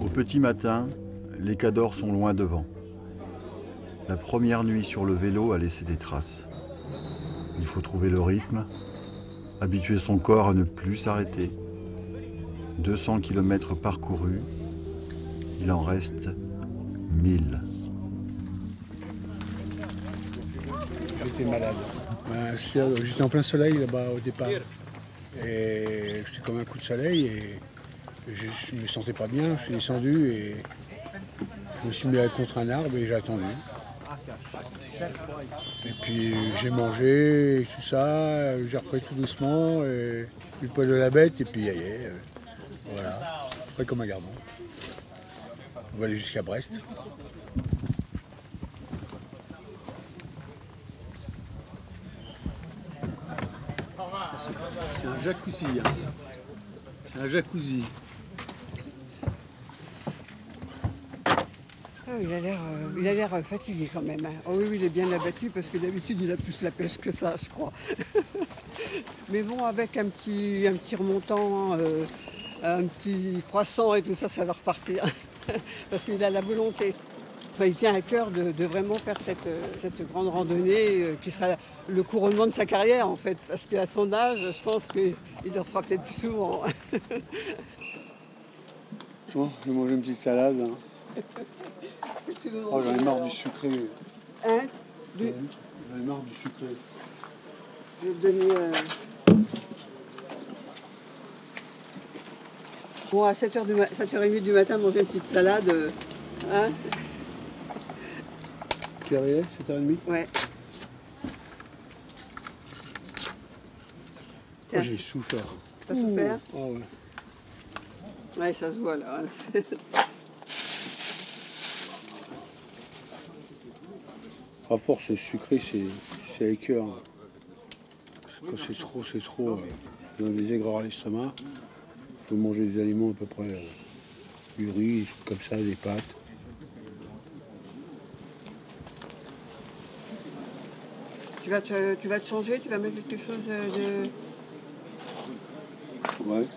Au petit matin, les cadors sont loin devant. La première nuit sur le vélo a laissé des traces. Il faut trouver le rythme, habituer son corps à ne plus s'arrêter. 200 km parcourus, il en reste 1000. J'étais malade. J'étais en plein soleil là-bas au départ. Et c'était comme un coup de soleil et je ne me sentais pas bien. Je suis descendu et je me suis mis contre un arbre et j'ai attendu. Et puis j'ai mangé, tout ça, j'ai repris tout doucement, et le poil de la bête et puis y est, voilà, après comme un gardon. On va aller jusqu'à Brest. C'est un jacuzzi, hein. C'est un jacuzzi. Ah, il a l'air fatigué quand même. Hein. Oh oui, oui, il est bien abattu parce que d'habitude il a plus la pêche que ça, je crois. Mais bon, avec un petit remontant, un petit croissant et tout ça, ça va repartir. Parce qu'il a la volonté. Enfin, il tient à cœur de vraiment faire cette grande randonnée qui sera le couronnement de sa carrière en fait. Parce qu'à son âge, je pense qu'il le fera peut-être plus souvent. Bon, je vais manger une petite salade. Hein. Oh, j'en ai marre du sucré. Hein? J'en ai marre du sucré. Je vais te donner... Bon, à 7h30 du matin, manger une petite salade. Hein? Quelle heure il est, 7h30? Ouais. Oh, j'ai souffert. T'as souffert? Oh, ouais. Ouais, ça se voit là. À force, le sucré, c'est écœur. Quand c'est trop, c'est trop. Ça donne des aigreurs à l'estomac. Il faut manger des aliments à peu près du riz, comme ça, des pâtes. Tu vas te changer? Tu vas mettre quelque chose de... Ouais.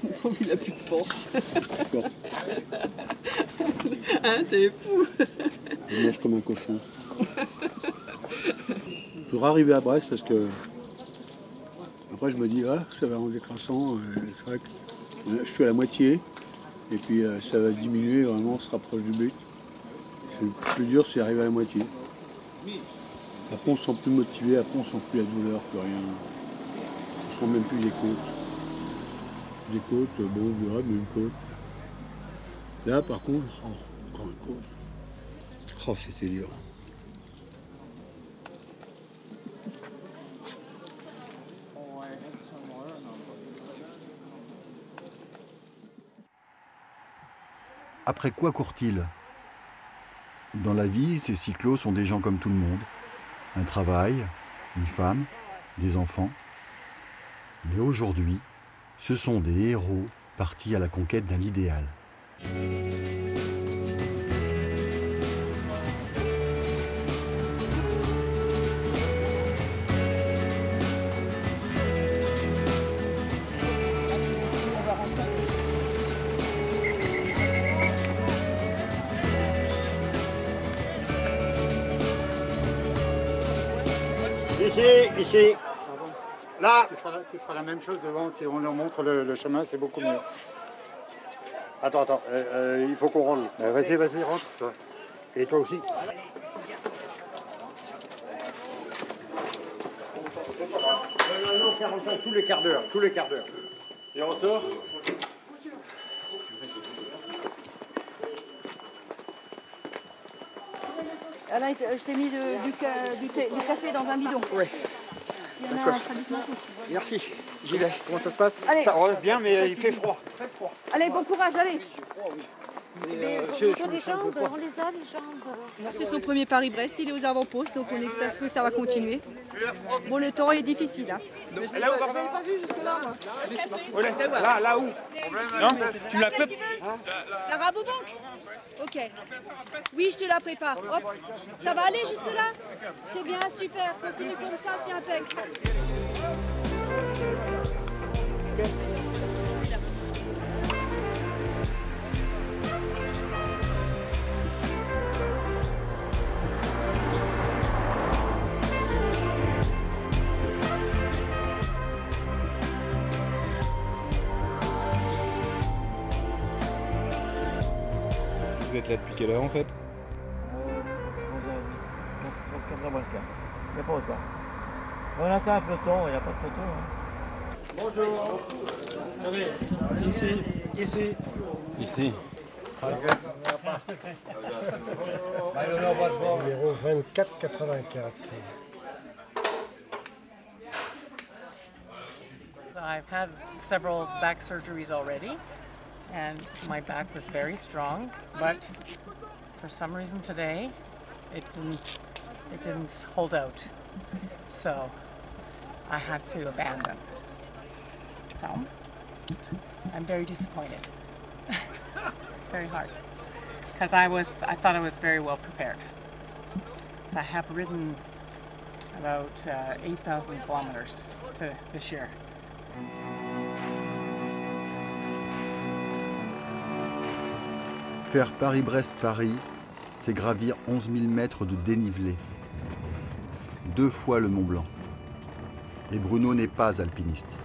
Le pauvre, il a plus de force. Hein, t'es fou. Je mange comme un cochon. Je voudrais arriver à Brest parce que après je me dis ça va en décrassant. C'est vrai que je suis à la moitié et puis ça va diminuer, vraiment on se rapproche du but. Le plus dur c'est d'arriver à la moitié. Après on se sent plus motivé, après on sent plus la douleur, plus rien. On sent même plus les côtes. Des côtes, bon, mais une côte. Là par contre, encore une côte. Oh, c'était dur. Après quoi court-il? Dans la vie, ces cyclos sont des gens comme tout le monde. Un travail, une femme, des enfants. Mais aujourd'hui, ce sont des héros partis à la conquête d'un idéal. Ici. Là, tu feras la même chose devant, si on leur montre le chemin, c'est beaucoup mieux. Attends, il faut qu'on rentre. Vas-y, rentre, toi. Et toi aussi. Non, faire rentrer tous les quarts d'heure, Et on sort? Alain, je t'ai mis du café dans un bidon. Oui. Il y en a pratiquement tout. Merci, j'y vais. Comment ça se passe? Allez. Ça revient bien, mais il fait froid, très froid. Allez, bon courage, allez. Les jambes, on les a, les jambes. C'est son premier Paris-Brest, il est aux avant-postes, donc on espère que ça va continuer. Bon, le temps est difficile. Hein. Là où, pardon? Là où? Non, tu me la prépares? La Rabobank. Ok. Oui, je te la prépare. Hop. Ça va aller jusque-là? C'est bien, super. Continue comme ça, c'est impeccable. êtes là depuis quelle heure en fait? 4h moins le quart. Il n'y a pas autant. On attend un peloton, il n'y a pas de peloton. Bonjour. Ici. Ici. Ici. Numéro 2484. I've had several back surgeries already, and my back was very strong, but for some reason today, it didn't hold out. So I had to abandon. So I'm very disappointed. Very hard, because I thought I was very well prepared. So I have ridden about 8,000 kilometers this year. Faire Paris-Brest-Paris, c'est gravir 11 000 mètres de dénivelé. 2 fois le Mont Blanc. Et Bruno n'est pas alpiniste.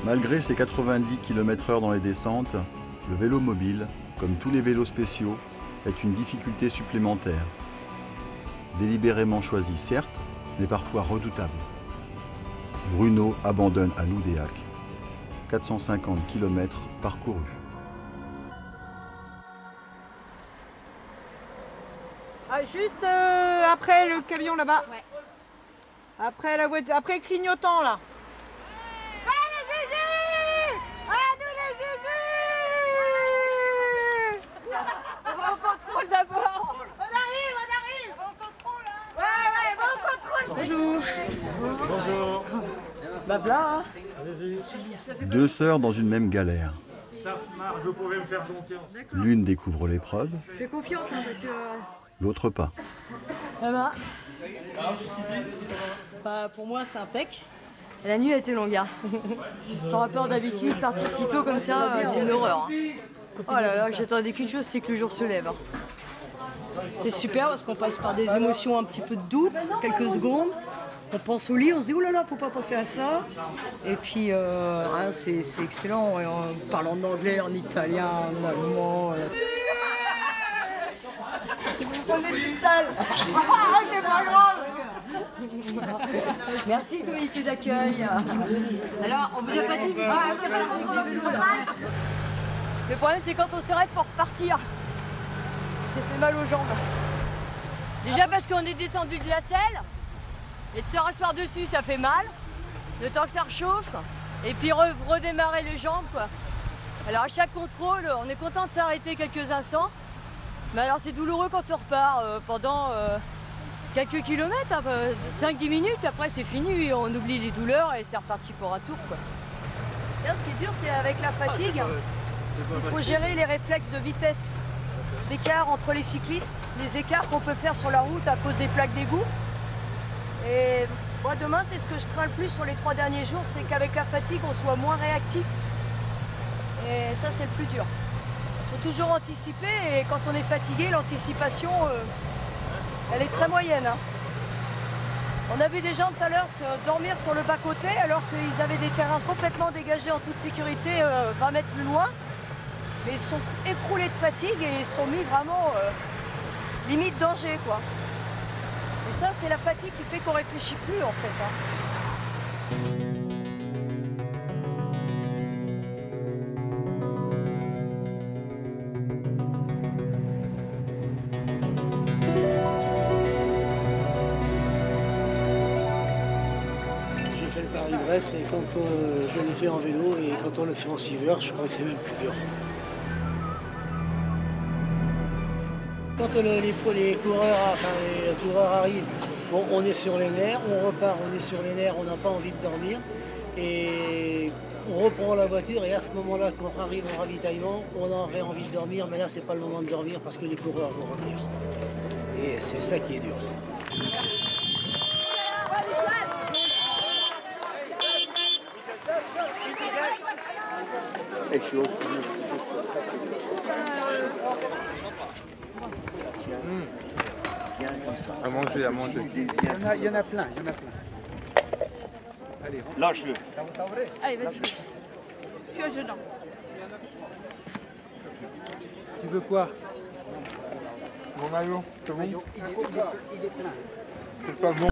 Malgré ses 90 km/h dans les descentes, le vélo mobile, comme tous les vélos spéciaux, est une difficulté supplémentaire. Délibérément choisi certes, mais parfois redoutable. Bruno abandonne à Loudéac. 450 km parcourus. Ah, juste après le camion là-bas. Ouais. Après la voiture, après le clignotant là. D'abord. On arrive, on contrôle. Ouais, on contrôle. Bonjour. Bonjour. Bah voilà. Allez-y. 2 sœurs dans une même galère. Ça marche, vous pouvez me faire confiance. L'une découvre l'épreuve, Fais confiance parce que. l'autre pas. Bah, pour moi, c'est impec. La nuit a été longue. Hein. Par rapport d'habitude, partir si tôt comme ça, c'est une horreur. Hein. Oh là là, j'attendais qu'une chose, c'est que le jour se lève. C'est super parce qu'on passe par des émotions un petit peu de doute, quelques secondes. On pense au lit, on se dit, oh là là, faut pas penser à ça. Et puis, c'est excellent, en parlant en anglais, en italien, en allemand. On est toute seule. C'est pas grave. Merci, comité d'accueil. Alors, on vous a pas dit, mais le problème, c'est quand on s'arrête, il faut repartir. Ça fait mal aux jambes. Déjà parce qu'on est descendu de la selle, et de se rasseoir dessus, ça fait mal. Le temps que ça réchauffe, et puis redémarrer les jambes, quoi. Alors à chaque contrôle, on est content de s'arrêter quelques instants. Mais alors c'est douloureux quand on repart pendant quelques kilomètres, hein, 5-10 minutes, puis après c'est fini, on oublie les douleurs et c'est reparti pour un tour, quoi. Là, ce qui est dur, c'est avec la fatigue. Il faut gérer les réflexes de vitesse, d'écart entre les cyclistes, les écarts qu'on peut faire sur la route à cause des plaques d'égout. Et moi, demain, c'est ce que je crains le plus sur les 3 derniers jours, c'est qu'avec la fatigue, on soit moins réactif. Et ça, c'est le plus dur. Il faut toujours anticiper, et quand on est fatigué, l'anticipation, elle est très moyenne. Hein. On a vu des gens tout à l'heure dormir sur le bas-côté alors qu'ils avaient des terrains complètement dégagés en toute sécurité 20 mètres plus loin. Mais ils sont écroulés de fatigue et ils sont mis vraiment limite danger, quoi. Et ça, c'est la fatigue qui fait qu'on réfléchit plus, en fait. Hein. J'ai fait le Paris-Brest et quand je l'ai fait en vélo et quand on le fait en suiveur, je crois que c'est même plus dur. Quand les coureurs arrivent, bon, on est sur les nerfs, on repart, on est sur les nerfs, on n'a pas envie de dormir. Et on reprend la voiture et à ce moment-là, quand on arrive au ravitaillement, on aurait envie de dormir, mais là, c'est pas le moment de dormir parce que les coureurs vont revenir. Et c'est ça qui est dur. bien comme ça. À manger, à manger. Il y en a plein, il y en a plein. Allez, lâche-le. Allez, vas-y. Pioche dedans. Tu veux quoi? Mon maillot, c'est bon? Il est plein. C'est pas bon.